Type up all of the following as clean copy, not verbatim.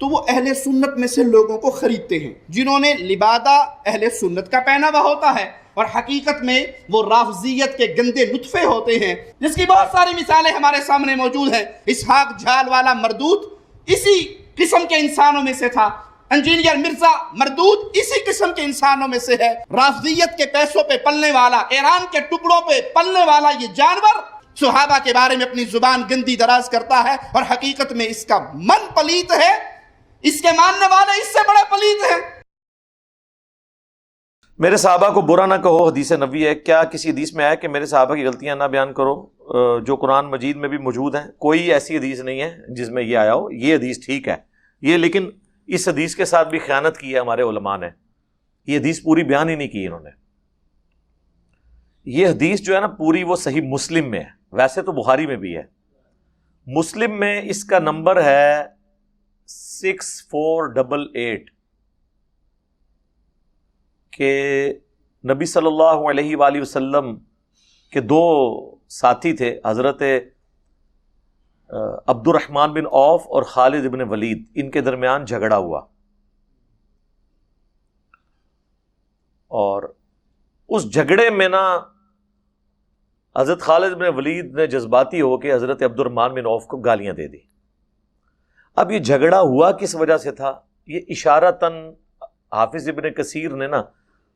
تو وہ اہل سنت میں سے لوگوں کو خریدتے ہیں جنہوں نے لبادہ اہل سنت کا پہنا ہوا ہوتا ہے، اور حقیقت میں وہ رافضیت کے گندے نطفے ہوتے ہیں، جس کی بہت ساری مثالیں ہمارے سامنے موجود ہیں۔ اسحاق جھال والا مردود اسی قسم کے انسانوں میں سے تھا، انجینئر مرزا مردود اسی قسم کے انسانوں میں سے ہے۔ رافضیت کے پیسوں پہ پلنے والا، ایران کے ٹکڑوں پہ پلنے والا یہ جانور صحابہ کے بارے میں اپنی زبان گندی دراز کرتا ہے، اور حقیقت میں اس کا من پلیت ہے، اس کے ماننے والے اس سے بڑے پلیت ہیں۔ میرے صحابہ کو برا نہ کہو حدیث نبوی ہے۔ کیا کسی حدیث میں آیا کہ میرے صحابہ کی غلطیاں نہ بیان کرو؟ جو قرآن مجید میں بھی موجود ہیں، کوئی ایسی حدیث نہیں ہے جس میں یہ آیا ہو۔ یہ حدیث ٹھیک ہے یہ، لیکن اس حدیث کے ساتھ بھی خیانت کی ہے ہمارے علماء نے۔ یہ حدیث پوری بیان ہی نہیں کی انہوں نے۔ یہ حدیث جو ہے نا پوری وہ صحیح مسلم میں ہے، ویسے تو بخاری میں بھی ہے، مسلم میں اس کا نمبر ہے 6488 کہ نبی صلی اللہ علیہ وآلہ وسلم کے دو ساتھی تھے، حضرت عبد الرحمن بن عوف اور خالد بن ولید، ان کے درمیان جھگڑا ہوا، اور اس جھگڑے میں نا حضرت خالد بن ولید نے جذباتی ہو کے حضرت عبد الرحمن بن عوف کو گالیاں دے دی۔ اب یہ جھگڑا ہوا کس وجہ سے تھا؟ یہ اشارتاً حافظ ابن کثیر نے نا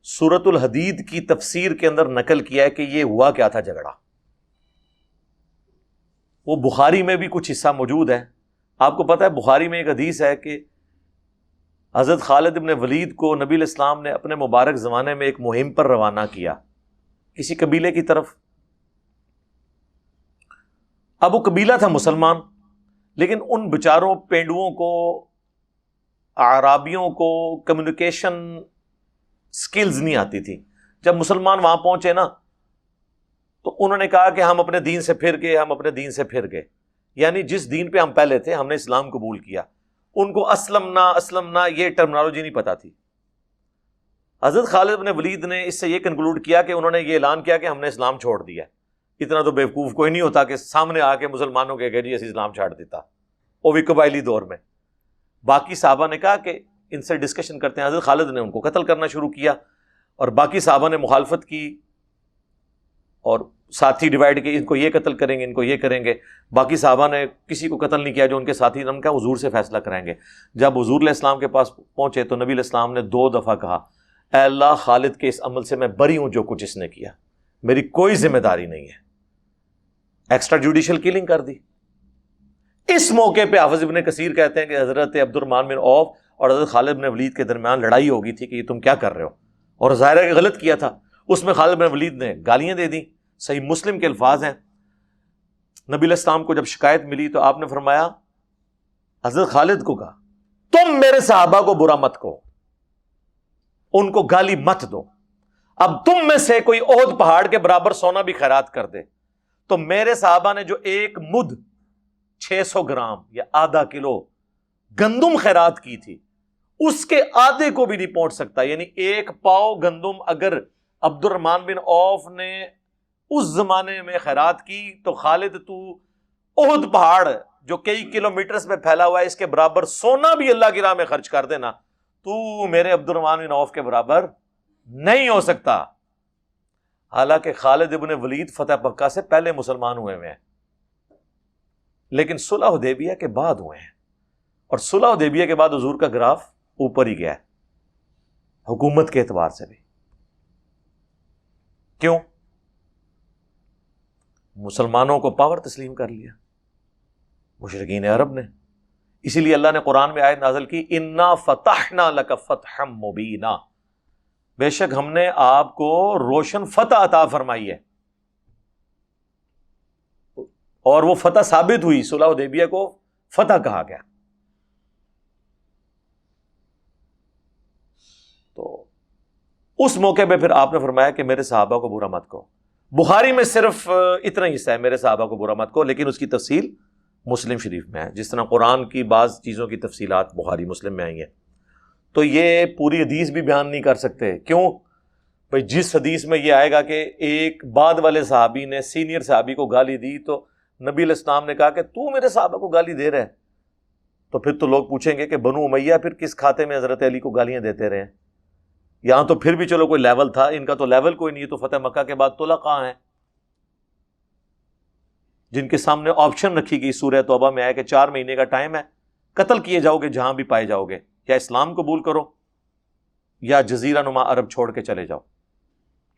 سورۃ الحدید کی تفسیر کے اندر نقل کیا ہے کہ یہ ہوا کیا تھا جھگڑا۔ وہ بخاری میں بھی کچھ حصہ موجود ہے۔ آپ کو پتہ ہے بخاری میں ایک حدیث ہے کہ حضرت خالد بن ولید کو نبی علیہ السلام نے اپنے مبارک زمانے میں ایک مہم پر روانہ کیا کسی قبیلے کی طرف۔ اب وہ قبیلہ تھا مسلمان، لیکن ان بیچاروں پینڈوؤں کو، اعرابیوں کو کمیونیکیشن سکلز نہیں آتی تھی۔ جب مسلمان وہاں پہنچے نا تو انہوں نے کہا کہ ہم اپنے دین سے پھر گئے، ہم اپنے دین سے پھر گئے، یعنی جس دین پہ ہم پہلے تھے ہم نے اسلام قبول کیا۔ ان کو اسلمنا یہ ٹرمنالوجی نہیں پتا تھی۔ حضرت خالد بن ولید نے اس سے یہ کنکلوڈ کیا کہ انہوں نے یہ اعلان کیا کہ ہم نے اسلام چھوڑ دیا۔ اتنا تو بیوقوف کوئی نہیں ہوتا کہ سامنے آ کے مسلمانوں کے جی اسی اسلام چھاڑ دیتا، وہ بھی قبائلی دور میں۔ باقی صحابہ نے کہا کہ ان سے ڈسکشن کرتے ہیں۔ حضرت خالد نے ان کو قتل کرنا شروع کیا، اور باقی صحابہ نے مخالفت کی، اور ساتھی ڈیوائڈ کی، ان کو یہ قتل کریں گے، ان کو یہ کریں گے۔ باقی صحابہ نے کسی کو قتل نہیں کیا، جو ان کے ساتھی نے کہا حضور سے فیصلہ کرائیں گے۔ جب حضور علیہ السلام کے پاس پہنچے تو نبی علیہ السلام نے 2 دفعہ کہا، اے اللہ خالد کے اس عمل سے میں بری ہوں، جو کچھ اس نے کیا میری کوئی ذمہ داری نہیں ہے۔ ایکسٹرا جوڈیشل کلنگ کر دی۔ اس موقع پہ حافظ ابن کثیر کہتے ہیں کہ حضرت عبد الرحمن بن عوف اور حضرت خالد بن ولید کے درمیان لڑائی ہو گئی تھی کہ یہ تم کیا کر رہے ہو، اور ظاہر ہے کہ غلط کیا تھا۔ اس میں خالد بن ولید نے گالیاں دے دیں۔ صحیح مسلم کے الفاظ ہیں۔ نبی علیہ السلام کو جب شکایت ملی تو آپ نے فرمایا، حضرت خالد کو کہا تم میرے صحابہ کو برا مت کہو، ان کو گالی مت دو، اب تم میں سے کوئی احد پہاڑ کے برابر سونا بھی خیرات کر دے تو میرے صحابہ نے جو 1 مد 600 گرام یا آدھا کلو گندم خیرات کی تھی، اس کے آدھے کو بھی نہیں پہنچ سکتا۔ یعنی 1 پاؤ گندم اگر عبد الرحمن بن عوف نے اس زمانے میں خیرات کی تو خالد تو احد پہاڑ جو کئی کلومیٹرز میں پھیلا ہوا ہے اس کے برابر سونا بھی اللہ کی راہ میں خرچ کر دینا، تو میرے عبد الرحمن بن عوف کے برابر نہیں ہو سکتا۔ حالانکہ خالد ابن ولید فتح مکہ سے پہلے مسلمان ہوئے ہیں، لیکن صلح حدیبیہ کے بعد ہوئے ہیں، اور صلح حدیبیہ کے بعد حضور کا گراف اوپر ہی گیا ہے حکومت کے اعتبار سے بھی۔ کیوں؟ مسلمانوں کو پاور تسلیم کر لیا مشرکین عرب نے۔ اسی لیے اللہ نے قرآن میں آیت نازل کی، انا فتحنا لک فتحا مبینا، بے شک ہم نے آپ کو روشن فتح عطا فرمائی ہے، اور وہ فتح ثابت ہوئی، صلح حدیبیہ کو فتح کہا گیا۔ تو اس موقع پہ پھر آپ نے فرمایا کہ میرے صحابہ کو برا مت کہو۔ بخاری میں صرف اتنا ہی حصہ ہے میرے صحابہ کو برا مت کہو، لیکن اس کی تفصیل مسلم شریف میں ہے، جس طرح قرآن کی بعض چیزوں کی تفصیلات بخاری مسلم میں آئی ہیں۔ تو یہ پوری حدیث بھی بیان نہیں کر سکتے، کیوں؟ بھائی جس حدیث میں یہ آئے گا کہ ایک بعد والے صحابی نے سینئر صحابی کو گالی دی تو نبی علیہ السلام نے کہا کہ تو میرے صحابہ کو گالی دے رہا ہے، تو پھر تو لوگ پوچھیں گے کہ بنو امیہ پھر کس کھاتے میں حضرت علی کو گالیاں دیتے رہے ہیں؟ یہاں تو پھر بھی چلو کوئی لیول تھا، ان کا تو لیول کوئی نہیں ہے. تو فتح مکہ کے بعد طلقاء ہیں جن کے سامنے آپشن رکھی گئی سورہ توبہ میں آیا کہ 4 مہینے کا ٹائم ہے، قتل کیے جاؤ گے جہاں بھی پائے جاؤ گے، یا اسلام قبول کرو یا جزیرہ نما عرب چھوڑ کے چلے جاؤ،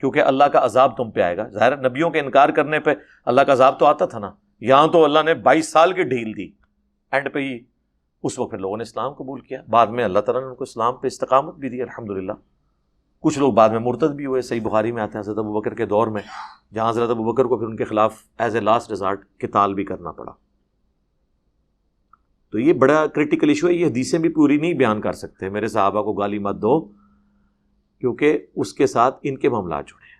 کیونکہ اللہ کا عذاب تم پہ آئے گا. ظاہر نبیوں کے انکار کرنے پہ اللہ کا عذاب تو آتا تھا نا. یہاں تو اللہ نے 22 سال کی ڈھیل دی، اینڈ پہ ہی اس وقت پھر لوگوں نے اسلام قبول کیا. بعد میں اللہ تعالیٰ نے ان کو اسلام پہ استقامت بھی دی الحمدللہ. کچھ لوگ بعد میں مرتد بھی ہوئے. صحیح بخاری میں آتے ہیں حضرت ابوبکر کے دور میں، جہاں حضرت ابوبکر کو پھر ان کے خلاف ایز اے لاسٹ ریزارٹ قتال بھی کرنا پڑا. تو یہ بڑا کریٹیکل ایشو ہے. یہ حدیثیں بھی پوری نہیں بیان کر سکتے، میرے صحابہ کو گالی مت دو، کیونکہ اس کے ساتھ ان کے معاملات جڑے ہیں.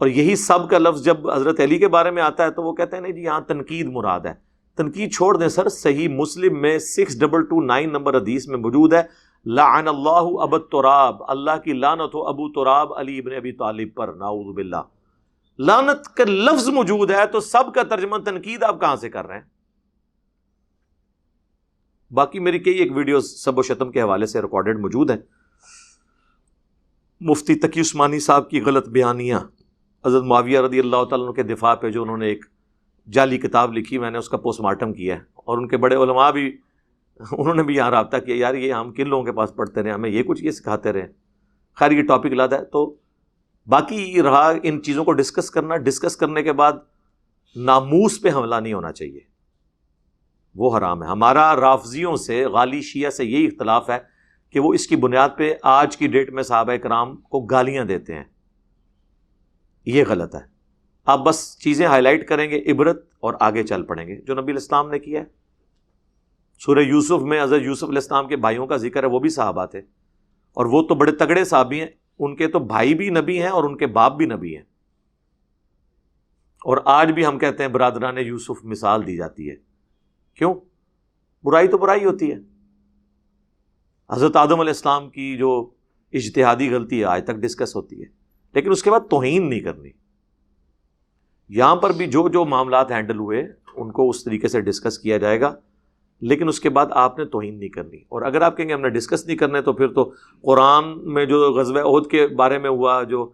اور یہی سب کا لفظ جب حضرت علی کے بارے میں آتا ہے تو وہ کہتے ہیں نہیں جی یہاں تنقید مراد ہے. تنقید چھوڑ دیں سر، صحیح مسلم میں 6229 نمبر حدیث میں موجود ہے، لعن اللہ ابو التراب، اللہ کی لعنت ہو ابو تراب علی ابن ابی طالب پر، نعوذ باللہ. لعنت کا لفظ موجود ہے تو سب کا ترجمہ تنقید آپ کہاں سے کر رہے ہیں؟ باقی میری کئی ایک ویڈیوز سب و شتم کے حوالے سے ریکارڈڈ موجود ہیں. مفتی تقی عثمانی صاحب کی غلط بیانیاں حضرت معاویہ رضی اللہ تعالیٰ عنہ کے دفاع پہ، جو انہوں نے ایک جعلی کتاب لکھی، میں نے اس کا پوسٹ مارٹم کیا ہے، اور ان کے بڑے علماء بھی انہوں نے بھی یہاں رابطہ کیا، یار یہ ہم کن لوگوں کے پاس پڑھتے رہے، ہمیں یہ کچھ یہ سکھاتے رہے. خیر یہ ٹاپک لادا ہے. تو باقی رہا ان چیزوں کو ڈسکس کرنا. ڈسکس کرنے کے بعد ناموس پہ حملہ نہیں ہونا چاہیے، وہ حرام ہے. ہمارا رافضیوں سے، غالی شیعہ سے یہی اختلاف ہے کہ وہ اس کی بنیاد پہ آج کی ڈیٹ میں صحابہ کرام کو گالیاں دیتے ہیں. یہ غلط ہے. آپ بس چیزیں ہائی لائٹ کریں گے، عبرت، اور آگے چل پڑیں گے جو نبی الاسلام نے کیا ہے. سورہ یوسف میں حضرت یوسف علیہ السلام کے بھائیوں کا ذکر ہے، وہ بھی صحابہ تھے، اور وہ تو بڑے تگڑے صحابی ہیں. ان کے تو بھائی بھی نبی ہیں اور ان کے باپ بھی نبی ہیں. اور آج بھی ہم کہتے ہیں برادران یوسف مثال دی جاتی ہے. کیوں؟ برائی تو برائی ہوتی ہے. حضرت آدم علیہ السلام کی جو اجتہادی غلطی ہے آج تک ڈسکس ہوتی ہے، لیکن اس کے بعد توہین نہیں کرنی. یہاں پر بھی جو جو معاملات ہینڈل ہوئے ان کو اس طریقے سے ڈسکس کیا جائے گا، لیکن اس کے بعد آپ نے توہین نہیں کرنی. اور اگر آپ کہیں گے ہم نے ڈسکس نہیں کرنے، تو پھر تو قرآن میں جو غزوہ احد کے بارے میں ہوا، جو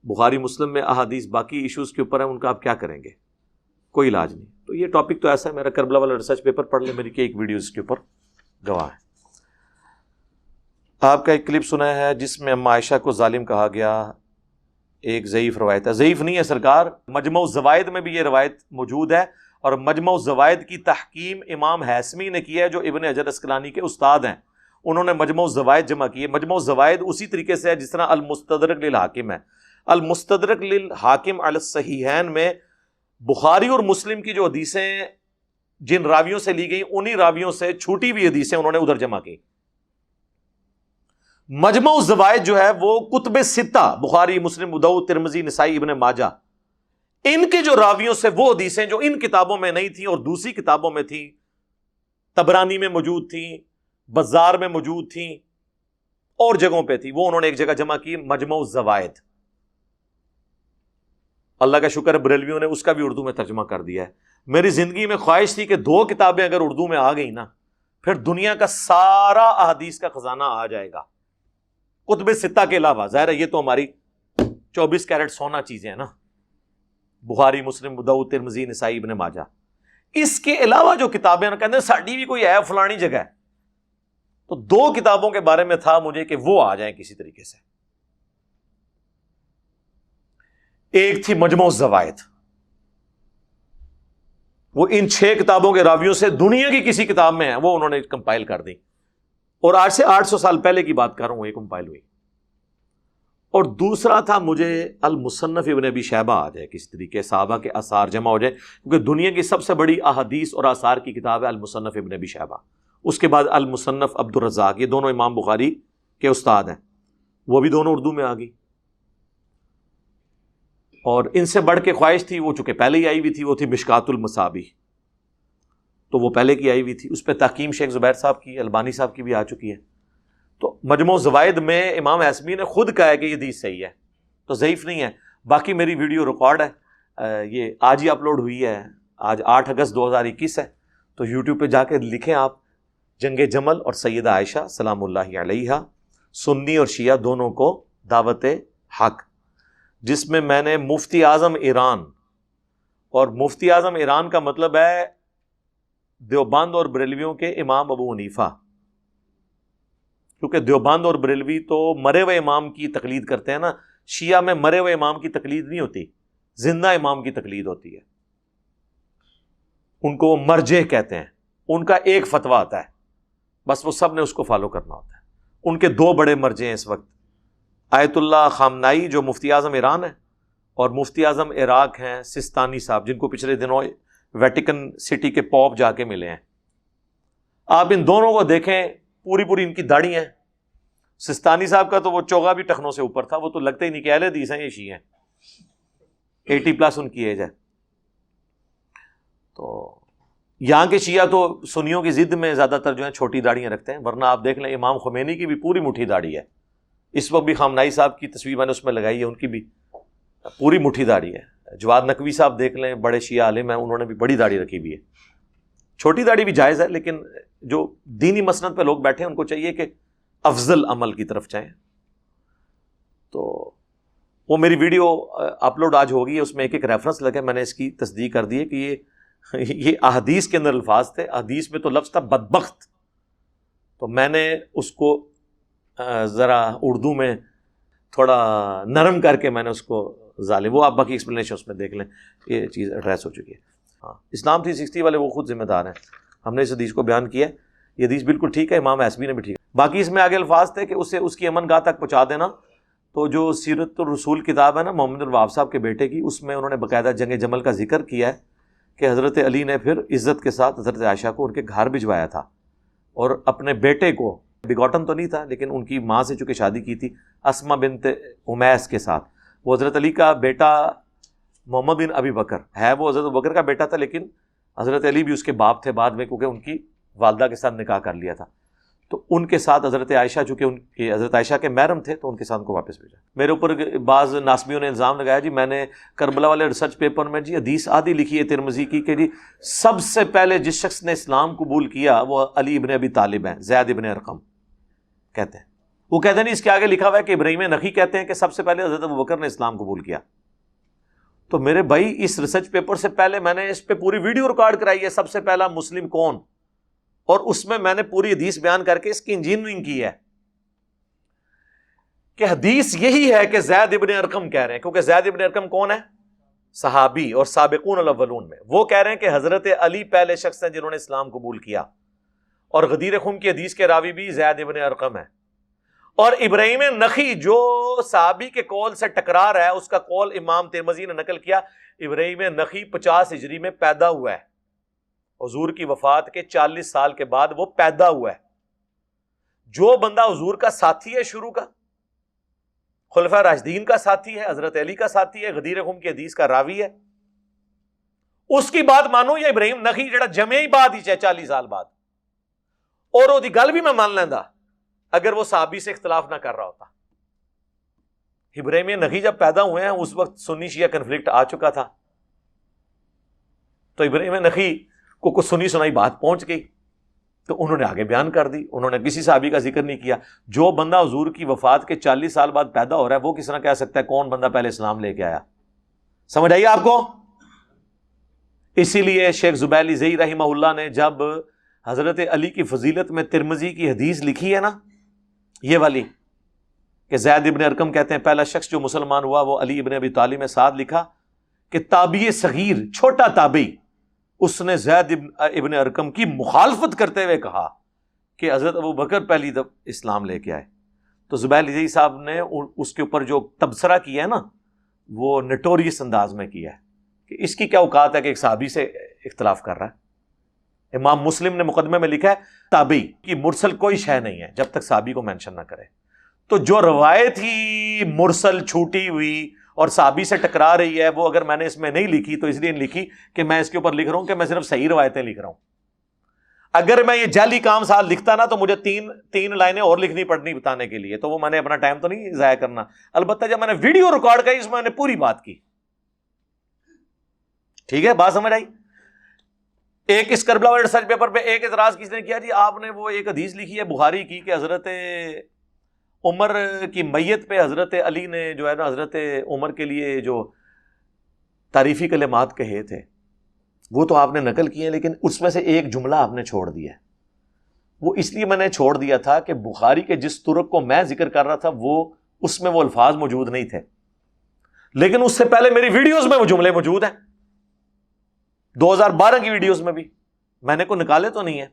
بخاری مسلم میں احادیث باقی ایشوز کے اوپر ہیں، ان کا آپ کیا کریں گے؟ کوئی علاج نہیں. تو یہ ٹاپک تو ایسا ہے، میرا کربلا والا ریسرچ پیپر پڑھ لیں، میری کہ ایک ویڈیوز کے اوپر گواہ ہے. آپ کا ایک کلپ سنا ہے جس میں اما عائشہ کو ظالم کہا گیا، ایک ضعیف روایت ہے. ضعیف نہیں ہے سرکار، مجمع الزوائد میں بھی یہ روایت موجود ہے، اور مجمع الزوائد کی تحکیم امام حیثمی نے کی ہے جو ابن حجر اسقلانی کے استاد ہیں. انہوں نے مجمع الزوائد جمع کی ہے. مجمع الزوائد اسی طریقے سے ہے جس طرح المستدرک للحاکم ہے. المستدرک للحاکم علی الصحیحین میں بخاری اور مسلم کی جو حدیثیں جن راویوں سے لی گئیں، انہی راویوں سے چھوٹی ہوئی حدیثیں انہوں نے ادھر جمع کی. مجمع الزوائد جو ہے وہ کتب ستہ، بخاری، مسلم، ابو داؤد، ترمذی، نسائی، ابن ماجہ، ان کے جو راویوں سے وہ حدیثیں جو ان کتابوں میں نہیں تھیں اور دوسری کتابوں میں تھیں، طبرانی میں موجود تھیں، بزار میں موجود تھیں، اور جگہوں پہ تھی، وہ انہوں نے ایک جگہ جمع کی، مجمع الزوائد. اللہ کا شکر ہے بریلویوں نے اس کا بھی اردو میں ترجمہ کر دیا ہے. میری زندگی میں خواہش تھی کہ 2 کتابیں اگر اردو میں آ گئی نا، پھر دنیا کا سارا احادیث کا خزانہ آ جائے گا، کتب ستہ کے علاوہ. ظاہر ہے یہ تو ہماری 24 کیرٹ سونا چیزیں ہیں نا، بخاری، مسلم، ابو داؤد، ترمذی، نسائی، ابن ماجہ. اس کے علاوہ جو کتابیں کہتے ہیں ساڈی بھی کوئی ہے فلانی جگہ ہے، تو 2 کتابوں کے بارے میں تھا مجھے کہ وہ آ جائیں کسی طریقے سے. ایک تھی مجمع الزوائد، وہ ان 6 کتابوں کے راویوں سے دنیا کی کسی کتاب میں ہے، وہ انہوں نے کمپائل کر دی، اور آج سے 800 سال پہلے کی بات کر رہا ہوں، یہ کمپائل ہوئی. اور دوسرا تھا مجھے المصنف ابن ابی شیبہ آ جائے کسی طریقے، صحابہ کے آثار جمع ہو جائے، کیونکہ دنیا کی سب سے بڑی احادیث اور آثار کی کتاب ہے المصنف ابن ابی شیبہ. اس کے بعد المصنف عبد الرزاق، یہ دونوں امام بخاری کے استاد ہیں، وہ بھی دونوں اردو میں آ گئی. اور ان سے بڑھ کے خواہش تھی، وہ چونکہ پہلے ہی آئی ہوئی تھی، وہ تھی مشکات المصابیح، تو وہ پہلے کی آئی ہوئی تھی. اس پہ تحکیم شیخ زبیر صاحب کی، البانی صاحب کی بھی آ چکی ہے. تو مجموع الزوائد میں امام حیثمی نے خود کہا ہے کہ یہ حدیث صحیح ہے، تو ضعیف نہیں ہے. باقی میری ویڈیو ریکارڈ ہے، یہ آج ہی اپلوڈ ہوئی ہے، آج 8 اگست 2021 ہے. تو یوٹیوب پہ جا کے لکھیں آپ جنگ جمل اور سیدہ عائشہ سلام اللہ علیہا، سنی اور شیعہ دونوں کو دعوت حق، جس میں میں نے مفتی اعظم ایران، اور مفتی اعظم ایران کا مطلب ہے دیوبند اور بریلویوں کے امام ابو حنیفہ، کیونکہ دیوبند اور بریلوی تو مرے ہوئے امام کی تقلید کرتے ہیں نا، شیعہ میں مرے ہوئے امام کی تقلید نہیں ہوتی، زندہ امام کی تقلید ہوتی ہے، ان کو وہ مرجع کہتے ہیں، ان کا ایک فتویٰ آتا ہے، بس وہ سب نے اس کو فالو کرنا ہوتا ہے۔ ان کے دو بڑے مرجع ہیں اس وقت، آیت اللہ خامنائی جو مفتی اعظم ایران ہے، اور مفتی اعظم عراق ہیں سستانی صاحب، جن کو پچھلے دنوں ویٹیکن سٹی کے پوپ جا کے ملے ہیں۔ آپ ان دونوں کو دیکھیں، پوری پوری ان کی داڑھی ہیں۔ سستانی صاحب کا تو وہ چوغا بھی ٹخنوں سے اوپر تھا، وہ تو لگتے ہی نہیں کہ اہل حدیث ہیں، یہ شیعہ ہیں، 80+ ان کی ایج ہے۔ تو یہاں کے شیعہ تو سنیوں کی ضد میں زیادہ تر جو ہیں چھوٹی داڑیاں رکھتے ہیں، ورنہ آپ دیکھ لیں امام خمینی کی بھی پوری مٹھی داڑھی ہے۔ اس وقت بھی خامنائی صاحب کی تصویر میں نے اس میں لگائی ہے، ان کی بھی پوری مٹھی داڑھی ہے۔ جواد نقوی صاحب دیکھ لیں، بڑے شیعہ عالم ہیں، انہوں نے بھی بڑی داڑھی رکھی ہوئی ہے۔ چھوٹی داڑھی بھی جائز ہے، لیکن جو دینی مسند پہ لوگ بیٹھے ہیں ان کو چاہیے کہ افضل عمل کی طرف جائیں۔ تو وہ میری ویڈیو اپلوڈ آج ہوگی، اس میں ایک ایک ریفرنس لگا، میں نے اس کی تصدیق کر دی ہے کہ یہ احادیث کے اندر الفاظ تھے، حدیث میں تو لفظ تھا بدبخت، تو میں نے اس کو ذرا اردو میں تھوڑا نرم کر کے میں نے اس کو ظالم، وہ آپ باقی ایکسپلینیشن اس میں دیکھ لیں، یہ چیز ایڈریس ہو چکی ہے۔ ہاں، اسلام 360 والے وہ خود ذمہ دار ہیں، ہم نے اس حدیث کو بیان کیا ہے، یہ حدیث بالکل ٹھیک ہے، امام حسبی نے بھی ٹھیک ہے۔ باقی اس میں آگے الفاظ تھے کہ اسے اس کی امن گاہ تک پہنچا دینا، تو جو سیرت الرسول کتاب ہے نا محمد الوہاب صاحب کے بیٹے کی، اس میں انہوں نے باقاعدہ جنگ جمل کا ذکر کیا ہے کہ حضرت علی نے پھر عزت کے ساتھ حضرت عائشہ کو ان کے گھر بھجوایا تھا، اور اپنے بیٹے کو، بگوٹن تو نہیں تھا لیکن ان کی ماں سے چونکہ شادی کی تھی اسما بنت امیس کے ساتھ، وہ حضرت علی کا بیٹا محمد بن ابی بکر ہے، وہ حضرت ابوبکر کا بیٹا تھا، لیکن حضرت علی بھی اس کے باپ تھے بعد میں، کیونکہ ان کی والدہ کے ساتھ نکاح کر لیا تھا، تو ان کے ساتھ حضرت عائشہ، چونکہ ان کے حضرت عائشہ کے محرم تھے، تو ان کے ساتھ ان کو واپس بھیجا۔ میرے اوپر بعض ناسبیوں نے الزام لگایا جی میں نے کربلا والے ریسرچ پیپر میں جی حدیث آدھی لکھی ہے ترمذی کی کہ جی سب سے پہلے جس شخص نے اسلام قبول کیا وہ علی ابن ابی طالب ہیں، زید ابن ارقم کہتے ہیں۔ وہ کہتے ہیں نہیں، اس کے آگے لکھا ہوا ہے کہ ابراہیم نخعی کہتے ہیں کہ سب سے پہلے حضرت ابوبکر نے اسلام قبول کیا۔ تو میرے بھائی اس ریسرچ پیپر سے پہلے میں نے اس پہ پوری ویڈیو ریکارڈ کرائی ہے، سب سے پہلا مسلم کون، اور اس میں نے پوری حدیث بیان کر کے اس کی انجینئرنگ کی ہے کہ حدیث یہی ہے کہ زید ابن ارقم کہہ رہے ہیں، کیونکہ زید ابن ارقم کون ہے؟ صحابی اور سابقون الاولون میں، وہ کہہ رہے ہیں کہ حضرت علی پہلے شخص ہیں جنہوں نے اسلام قبول کیا، اور غدیر خم کی حدیث کے راوی بھی زید ابن ارقم ہے، اور ابراہیم نخعی جو صحابی کے قول سے ٹکرا رہا ہے، اس کا قول امام ترمذی نے نقل کیا، ابراہیم نخعی 50 ہجری میں پیدا ہوا ہے، حضور کی وفات کے 40 سال کے بعد وہ پیدا ہوا ہے۔ جو بندہ حضور کا ساتھی ہے، شروع کا خلفاء راشدین کا ساتھی ہے، حضرت علی کا ساتھی ہے، غدیر خم کی حدیث کا راوی ہے، اس کی بات مانو، یا ابراہیم نخعی جڑا جمع ہی بعد ہی 40 سال بعد، اور وہ دی گل بھی میں مان لینا اگر وہ صحابی سے اختلاف نہ کر رہا ہوتا۔ ابراہیم نخعی جب پیدا ہوئے ہیں اس وقت سنی شیعہ کنفلکٹ آ چکا تھا، تو ابراہیم نخعی کو کچھ سنی سنائی بات پہنچ گئی، تو انہوں نے آگے بیان کر دی، انہوں نے کسی صحابی کا ذکر نہیں کیا۔ جو بندہ حضور کی وفات کے 40 سال بعد پیدا ہو رہا ہے، وہ کس طرح کہہ سکتا ہے کون بندہ پہلے اسلام لے کے آیا؟ سمجھ آئیے آپ کو؟ اسی لیے شیخ زبیلی زئی رحمہ اللہ نے جب حضرت علی کی فضیلت میں ترمذی کی حدیث لکھی ہے نا، یہ والی کہ زید ابن ارقم کہتے ہیں پہلا شخص جو مسلمان ہوا وہ علی ابن ابی طالب میں، ساتھ لکھا کہ تابعی صغیر، چھوٹا تابعی، اس نے زید ابن ارقم کی مخالفت کرتے ہوئے کہا کہ حضرت ابوبکر پہلی اسلام لے کے آئے۔ تو زبیر علی صاحب نے اس کے اوپر جو تبصرہ کیا ہے نا، وہ نٹوریس انداز میں کیا ہے کہ اس کی کیا اوقات ہے کہ ایک صحابی سے اختلاف کر رہا ہے۔ امام مسلم نے مقدمے میں لکھا ہے تابعی کی مرسل کوئی شے نہیں ہے جب تک صحابی کو مینشن نہ کرے۔ تو جو روایت ہی مرسل چھوٹی ہوئی اور صحابی سے ٹکرا رہی ہے، وہ اگر میں نے اس میں نہیں لکھی تو اس لیے نہیں لکھی کہ میں اس کے اوپر لکھ رہا ہوں کہ میں صرف صحیح روایتیں لکھ رہا ہوں۔ اگر میں یہ جعلی کام ساتھ لکھتا نا تو مجھے تین لائنیں اور لکھنی پڑنی بتانے کے لیے، تو وہ میں نے اپنا ٹائم تو نہیں ضائع کرنا۔ البتہ جب میں نے ویڈیو ریکارڈ کی اس میں نے پوری بات کی۔ ٹھیک ہے، بات سمجھ آئی؟ ایک اس کربلا والے ریسرچ پیپر پہ ایک اعتراض کس نے کیا جی آپ نے وہ ایک حدیث لکھی ہے بخاری کی کہ حضرت عمر کی میت پہ حضرت علی نے جو ہے نا حضرت عمر کے لیے جو تعریفی کلمات کہے تھے وہ تو آپ نے نقل کیے ہیں، لیکن اس میں سے ایک جملہ آپ نے چھوڑ دیا ہے۔ وہ اس لیے میں نے چھوڑ دیا تھا کہ بخاری کے جس طرق کو میں ذکر کر رہا تھا وہ اس میں وہ الفاظ موجود نہیں تھے، لیکن اس سے پہلے میری ویڈیوز میں وہ جملے موجود ہیں، 2012 کی ویڈیوز میں بھی میں نے کو نکالے تو نہیں ہے۔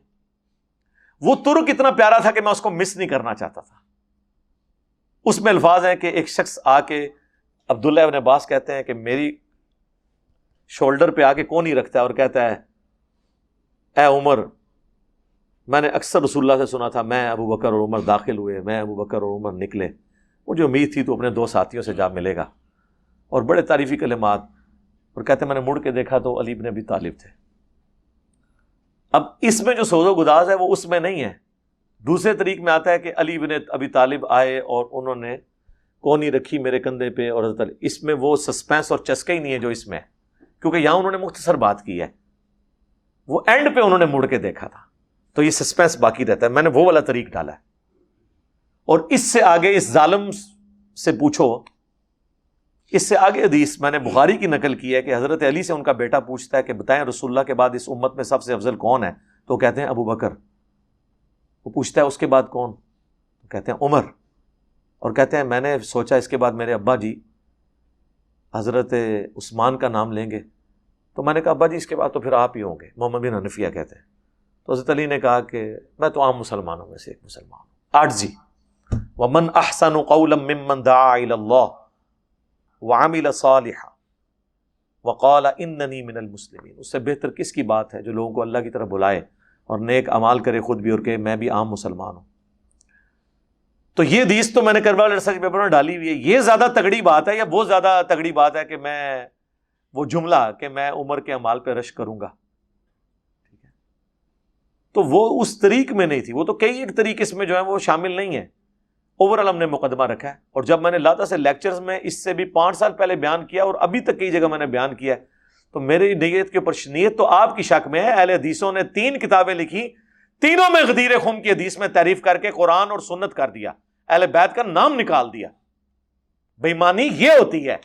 وہ طرق اتنا پیارا تھا کہ میں اس کو مس نہیں کرنا چاہتا تھا۔ اس میں الفاظ ہیں کہ ایک شخص آ کے عبداللہ ابن عباس کہتے ہیں کہ میری شولڈر پہ آ کے کون ہی رکھتا ہے اور کہتا ہے اے عمر، میں نے اکثر رسول اللہ سے سنا تھا میں ابو بکر اور عمر داخل ہوئے، میں ابو بکر اور عمر نکلے، مجھے امید تھی تو اپنے دو ساتھیوں سے جا ملے گا، اور بڑے تعریفی کلمات، اور کہتے ہیں میں نے مڑ کے دیکھا تو علی بن ابی طالب تھے۔ اب اس میں جو سوز و گداز ہے وہ اس میں نہیں ہے۔ دوسرے طریق میں آتا ہے کہ علی بن ابی طالب آئے اور انہوں نے کونی رکھی میرے کندھے پہ اور حضرت علی، اس میں وہ سسپینس اور چسکا ہی نہیں ہے جو اس میں ہے، کیونکہ یہاں انہوں نے مختصر بات کی ہے، وہ اینڈ پہ انہوں نے مڑ کے دیکھا تھا، تو یہ سسپینس باقی رہتا ہے۔ میں نے وہ والا طریق ڈالا ہے۔ اور اس سے آگے اس ظالم سے پوچھو، اس سے آگے حدیث میں نے بخاری کی نقل کی ہے کہ حضرت علی سے ان کا بیٹا پوچھتا ہے کہ بتائیں رسول اللہ کے بعد اس امت میں سب سے افضل کون ہے؟ تو کہتے ہیں ابو بکر۔ وہ پوچھتا ہے اس کے بعد کون؟ تو کہتے ہیں عمر، اور کہتے ہیں میں نے سوچا اس کے بعد میرے ابا جی حضرت عثمان کا نام لیں گے، تو میں نے کہا ابا جی اس کے بعد تو پھر آپ ہی ہوں گے، محمد بن حنفیہ کہتے ہیں۔ تو حضرت علی نے کہا کہ میں تو عام مسلمانوں میں سے ایک مسلمان ہوں۔ عاجزی، وَمَنْ أَحْسَنُ قَوْلًا مِّمَّنْ دَعَا إِلَى اللَّهِ وَعَمِلَ صَالِحًا وَقَالَ إِنَّنِي مِنَ الْمُسْلِمِينَ۔ اس سے بہتر کس کی بات ہے جو لوگوں کو اللہ کی طرف بلائے اور نیک اعمال کرے خود بھی اور کہ میں بھی عام مسلمان ہوں۔ تو یہ حدیث تو میں نے کربلا ریسرچ پیپر میں ڈالی ہوئی ہے۔ یہ زیادہ تگڑی بات ہے یا بہت زیادہ تگڑی بات ہے کہ میں وہ جملہ کہ میں عمر کے اعمال پہ رشک کروں گا، ٹھیک ہے، تو وہ اس طریق میں نہیں تھی، وہ تو کئی ایک طریق اس میں جو ہے وہ شامل نہیں ہے۔ اوورال ہم نے مقدمہ رکھا ہے، اور جب میں نے لاتا سے لیکچرز میں اس سے بھی 5 سال پہلے بیان کیا اور ابھی تک کئی جگہ میں نے بیان کیا ہے، تو میری نیت کے اوپر نیت تو آپ کی شک میں ہے۔ اہل حدیثوں نے 3 کتابیں لکھی، تینوں میں غدیر خم کی حدیث میں تعریف کر کے قرآن اور سنت کر دیا، اہل بیت کا نام نکال دیا۔ بے ایمانی یہ ہوتی ہے۔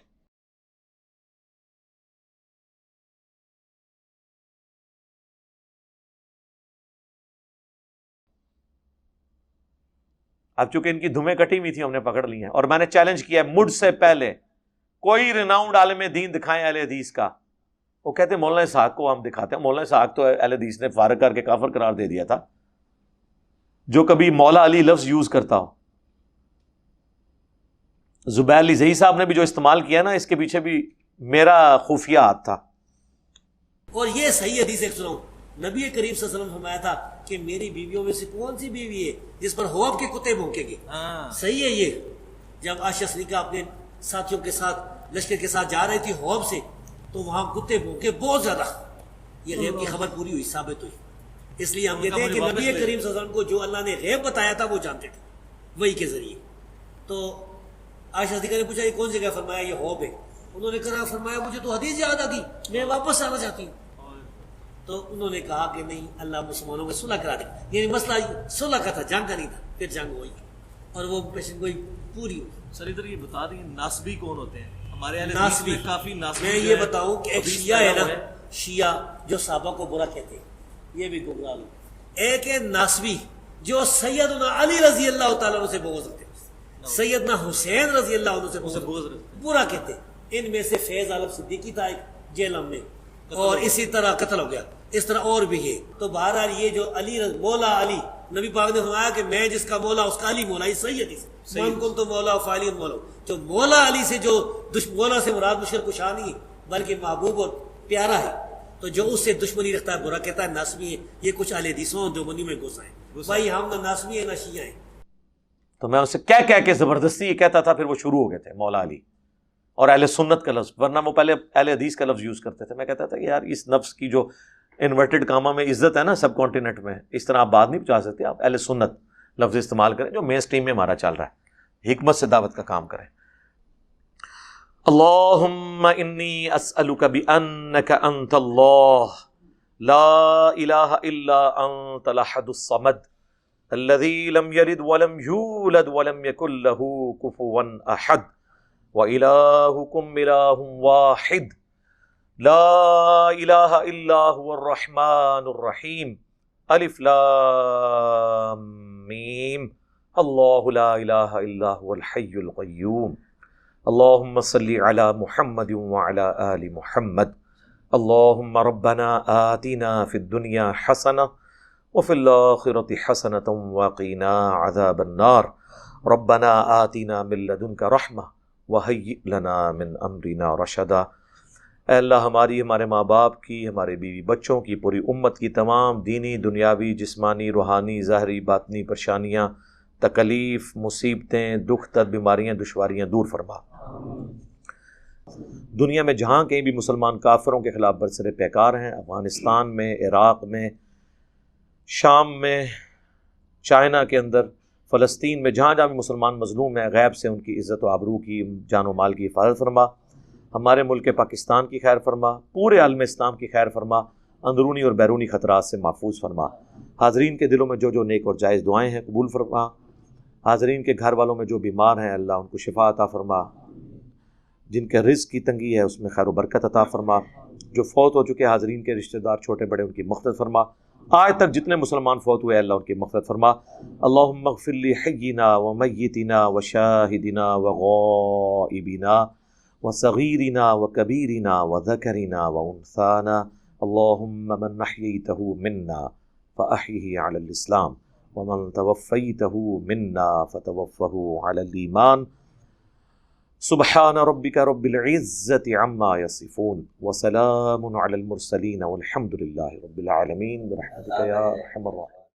اب چونکہ ان کی دھمیں کٹی ہوئی تھی ہم نے پکڑ لی ہیں، اور میں نے چیلنج کیا ہے مجھ سے پہلے کوئی ریناؤنڈ عالم دین دکھائیں اہل حدیث کا۔ وہ کہتے ہیں مولانا اسحاق کو ہم دکھاتے ہیں۔ مولانا اسحاق تو اہل حدیث نے فارغ کر کے کافر قرار دے دیا تھا، جو کبھی مولا علی لفظ یوز کرتا ہو۔ زبیر علی زئی صاحب نے بھی جو استعمال کیا نا، اس کے پیچھے بھی میرا خفیہ ہاتھ تھا۔ اور یہ صحیح حدیث ایک سناؤں، نبی کریم صلی اللہ علیہ وسلم فرمایا تھا کہ میری بیویوں میں سے کون سی بیوی ہے جس پر حواب کے کتے بھونکے گے؟ صحیح ہے یہ۔ جب عائشہ صدیقہ اپنے ساتھیوں کے ساتھ لشکر کے ساتھ جا رہی تھی حواب سے، تو وہاں کتے بھونکے بہت زیادہ۔ یہ غیب کی خبر پوری ہوئی، ثابت ہوئی۔ اس لیے ہم کہتے ہیں کہ نبی کریم صلی اللہ علیہ وسلم کو جو اللہ نے غیب بتایا تھا وہ جانتے تھے وہی کے ذریعے۔ تو عائشہ صدیقہ نے پوچھا یہ کون سی جگہ؟ فرمایا یہ حواب ہے۔ انہوں نے کہا فرمایا مجھے تو حدیث یاد آ گئی، میں واپس آنا چاہتی ہوں۔ تو انہوں نے کہا کہ نہیں، اللہ مسلمانوں میں صلح کرا دے، یعنی مسئلہ صلح کا تھا، جنگ کا نہیں تھا۔ پھر جنگ ہوئی اور وہ پیشن گوئی پوری ہوئی۔ سر ادھر یہ بتا دیں ناسبی کون ہوتے ہیں؟ ہمارے اہل حدیث ناسبی، میں کافی ناسبی، میں یہ بتاؤں کہ ایک شیعہ ہے نا، شیعہ جو صحابہ کو برا کہتے ہیں، یہ بھی گمراہ لوگ۔ ایک ہے ناسبی جو سیدنا علی رضی اللہ تعالیٰ عنہ سے بغض رکھتے ہیں، سیدنا حسین رضی اللہ عنہ سے بغض رکھتے ہیں، برا کہتے ہیں۔ ان میں سے فیض عالم صدیقی تھا ایک جیل میں، اور اسی طرح قتل ہو گیا، اس طرح اور بھی ہے۔ تو بہرحال یہ جو علی مولا علی، نبی پاک نے فرمایا کہ میں جس کا مولا اس کا علی مولا، یہ صحیح حدیث ہے۔ من کن تو مولا فعلی مولا، جو مولا علی سے جو مولا سے مراد مشرک کشا نہیں ہے بلکہ محبوب اور پیارا ہے، تو جو اس سے دشمنی رکھتا ہے برا کہتا ہے ناسبی ہے۔ یہ کچھ اہل حدیثوں دیوبندی میں گھسا ہے بھائی، ہم نہ ناسبی ہیں نہ شیعہ ہیں۔ تو میں اسے کہہ کے زبردستی یہ کہتا تھا، پھر وہ شروع ہو گئے تھے مولا علی اور اہل سنت کا لفظ، ورنہ وہ پہلے اہل حدیث کا لفظ یوز کرتے تھے۔ میں کہتا تھا کہ یار اس نفس کی جو انورٹڈ کامہ میں عزت ہے نا سب کانٹیننٹ میں، اس طرح آپ بات نہیں پہنچا سکتے۔ آپ اہل سنت لفظ استعمال کریں جو مین سٹریم میں ہمارا چل رہا ہے، حکمت سے دعوت کا کام کریں۔ اللہم انی اسألک بانک انت اللہ لا الہ الا انت الاحد الصمد الذی لم یلد ولم یولد ولم یکن لہ کفوا احد وإلہکم الہ واحد لا الہ الا هو الرحمن الرحیم الف لام میم اللہ لا الہ الا هو الحی القیوم اللہم صلی علی محمد وعلی آل محمد اللہم ربنا آتنا فی الدنیا حسنہ وفی الآخرۃ حسنۃ وقنا عذاب النار ربنا آتنا من لدنک رحمہ وہیئ لنا من امرنا رشدا۔ اے اللہ ہماری، ہمارے ماں باپ کی، ہمارے بیوی بچوں کی، پوری امت کی تمام دینی، دنیاوی، جسمانی، روحانی، ظاہری، باطنی پریشانیاں، تکلیف، مصیبتیں، دکھ درد، بیماریاں، دشواریاں دور فرما۔ دنیا میں جہاں کہیں بھی مسلمان کافروں کے خلاف برسر پیکار ہیں، افغانستان میں، عراق میں، شام میں، چائنا کے اندر، فلسطین میں، جہاں جہاں بھی مسلمان مظلوم ہیں، غیب سے ان کی عزت و آبرو کی، جان و مال کی حفاظت فرما۔ ہمارے ملک پاکستان کی خیر فرما، پورے عالم اسلام کی خیر فرما، اندرونی اور بیرونی خطرات سے محفوظ فرما۔ حاضرین کے دلوں میں جو جو نیک اور جائز دعائیں ہیں قبول فرما۔ حاضرین کے گھر والوں میں جو بیمار ہیں اللہ ان کو شفا عطا فرما۔ جن کے رزق کی تنگی ہے اس میں خیر و برکت عطا فرما۔ جو فوت ہو چکے حاضرین کے رشتہ دار چھوٹے بڑے ان کی مغفرت فرما۔ آج تک جتنے مسلمان فوت ہوئے اللہ ان کی مغفرت فرما۔ اللہم اغفر لحینا ومیتنا وشاہدنا وغائبنا وصغیرنا وکبیرنا وذکرنا وانثانا اللہم من احییتہ منا فاحیہ علی الاسلام ومن توفیتہ منا فتوفہ علی الایمان سبحان ربک رب العزة عما یصفون وسلام علی المرسلین والحمد للہ رب العالمین برحمتک یا ارحم الراحمین۔